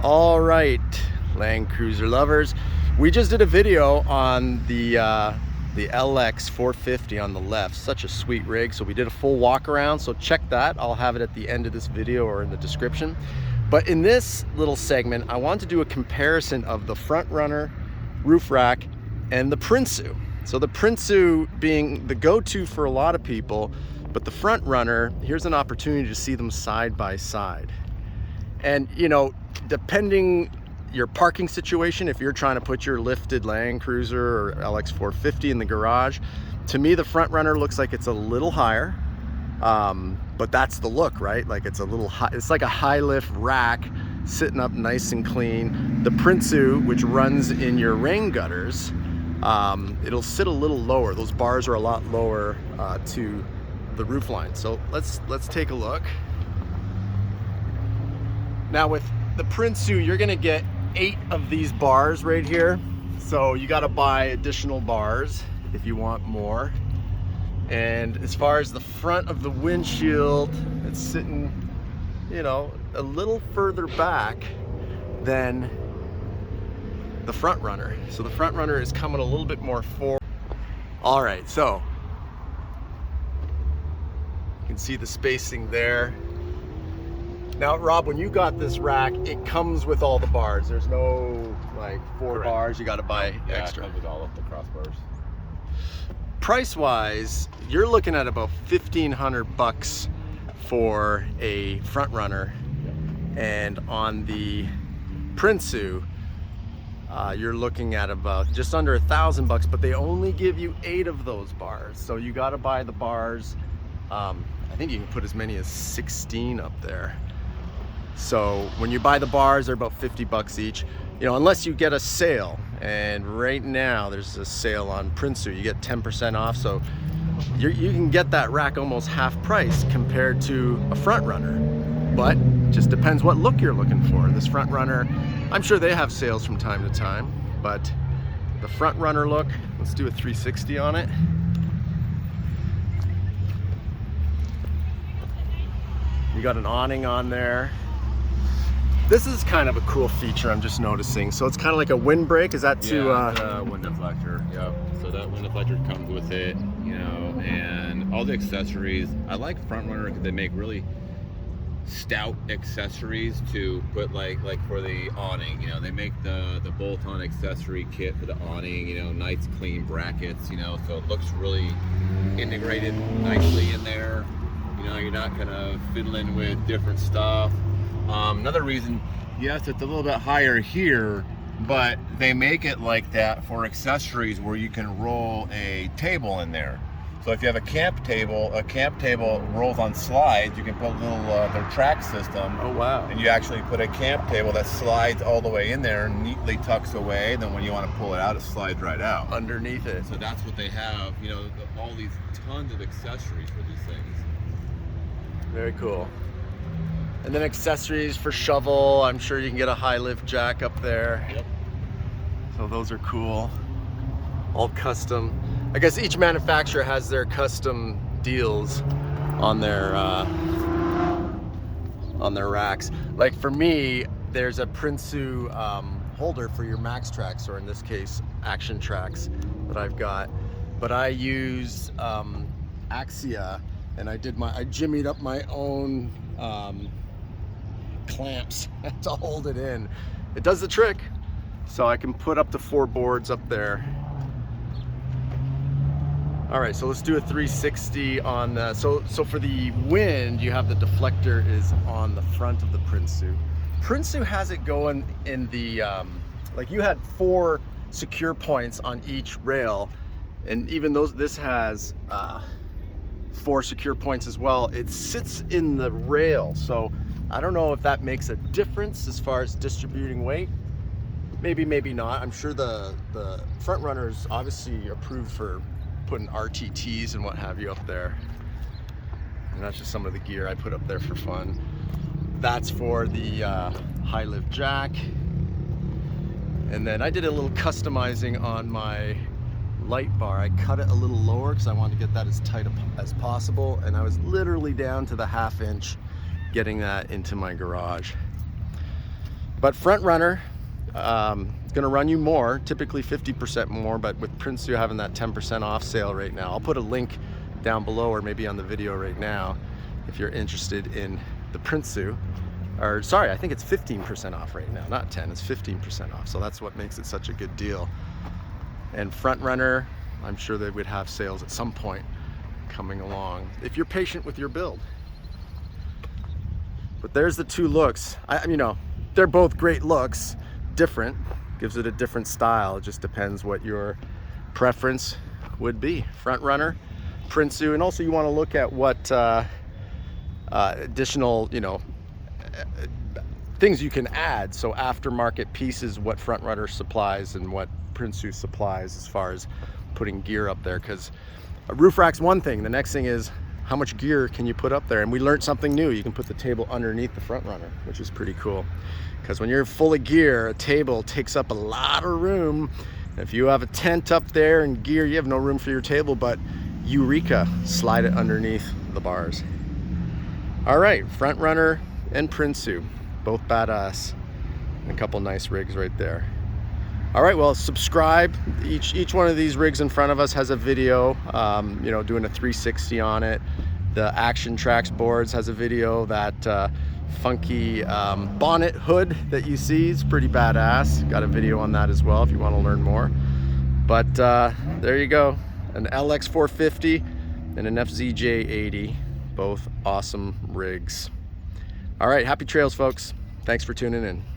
All right, Land Cruiser lovers, we just did a video on the LX 450 on the left. Such a sweet rig. So we did a full walk around, so check that. I'll have it at the end of this video or in the description. But in this little segment, I want to do a comparison of the Front Runner roof rack and the Prinsu. So the Prinsu being the go-to for a lot of people, but the Front Runner, here's an opportunity to see them side by side. And you know, depending your parking situation, if you're trying to put your lifted Land Cruiser or LX 450 in the garage, to me the Front Runner looks like it's a little higher, but that's the look, right? Like it's a little high, it's like a high lift rack sitting up nice and clean. The Prinsu, which runs in your rain gutters, it'll sit a little lower. Those bars are a lot lower to the roof line. So let's take a look. Now with the Prinsu, you're gonna get 8 of these bars right here. So you gotta buy additional bars if you want more. And as far as the front of the windshield, it's sitting, you know, a little further back than the Front Runner. So the Front Runner is coming a little bit more forward. All right, so you can see the spacing there. Now, Rob, when you got this rack, it comes with all the bars. There's no like 4 Correct. Bars. You got to buy extra. Yeah, it comes with all of the crossbars. Price-wise, you're looking at about $1,500 for a Front Runner, and on the Prinsu, you're looking at about just under $1,000. But they only give you 8 of those bars, so you got to buy the bars. I think you can put as many as 16 up there. So when you buy the bars, they're about $50 each, you know, unless you get a sale. And right now there's a sale on Prinsu. You get 10% off, so you can get that rack almost half price compared to a Front Runner. But it just depends what look you're looking for. This Front Runner, I'm sure they have sales from time to time, but the Front Runner look, let's do a 360 on it. You got an awning on there. This is kind of a cool feature I'm just noticing. So it's kind of like a windbreak. Is that to wind deflector? Yep. So that wind deflector comes with it, you know, and all the accessories. I like Front Runner because they make really stout accessories to put like for the awning. You know, they make the bolt-on accessory kit for the awning. You know, nice clean brackets. You know, so it looks really integrated nicely in there. You know, you're not kind of fiddling with different stuff. Another reason, yes, it's a little bit higher here, but they make it like that for accessories where you can roll a table in there. So if you have a camp table rolls on slides, you can put a little, their track system. Oh, wow. And you actually put a camp table that slides all the way in there, neatly tucks away. Then when you want to pull it out, it slides right out. Underneath it. So that's what they have, you know, all these tons of accessories for these things. Very cool. And then accessories for shovel. I'm sure you can get a high lift jack up there. Yep. So those are cool. All custom. I guess each manufacturer has their custom deals on their racks. Like for me, there's a Prinsu holder for your Max Tracks, or in this case, Action Tracks that I've got. But I use Axia, and I jimmied up my own clamps to hold it in. It does the trick. So I can put up to 4 boards up there. All right, so let's do a 360 on the, so for the wind, you have the deflector is on the front of the Prinsu. Prinsu has it going in the, like you had 4 secure points on each rail, and even this has 4 secure points as well. It sits in the rail, so I don't know if that makes a difference as far as distributing weight. Maybe, maybe not. I'm sure the Front Runner's obviously approved for putting RTTs and what have you up there. And that's just some of the gear I put up there for fun. That's for the high lift jack. And then I did a little customizing on my light bar. I cut it a little lower because I wanted to get that as tight as possible, and I was literally down to the 1/2 inch getting that into my garage. But front runner, it's gonna run you more, typically 50% more, but with Prinsu having that 10% off sale right now, I'll put a link down below or maybe on the video right now if you're interested in the Prinsu. Or sorry, I think it's 15% off right now, not 10, it's 15% off. So that's what makes it such a good deal. And front runner, I'm sure they would have sales at some point coming along if you're patient with your build. But there's the two looks. You know, they're both great looks, different, gives it a different style. It just depends what your preference would be. Front runner, Prinsu, and also you want to look at what additional, you know, things you can add. So aftermarket pieces, what front runner supplies and what Prinsu supplies as far as putting gear up there, because a roof rack's one thing. The next thing is how much gear can you put up there? And we learned something new. You can put the table underneath the front runner, which is pretty cool. Because when you're full of gear, a table takes up a lot of room. If you have a tent up there and gear, you have no room for your table, but eureka, slide it underneath the bars. All right, front runner and Prinsu, both badass. A couple nice rigs right there. All right, well, subscribe. Each one of these rigs in front of us has a video, you know, doing a 360 on it. The Action Tracks boards has a video. That funky bonnet hood that you see is pretty badass. Got a video on that as well if you want to learn more. But there you go, an LX 450 and an FZJ 80, both awesome rigs. All right, happy trails, folks. Thanks for tuning in.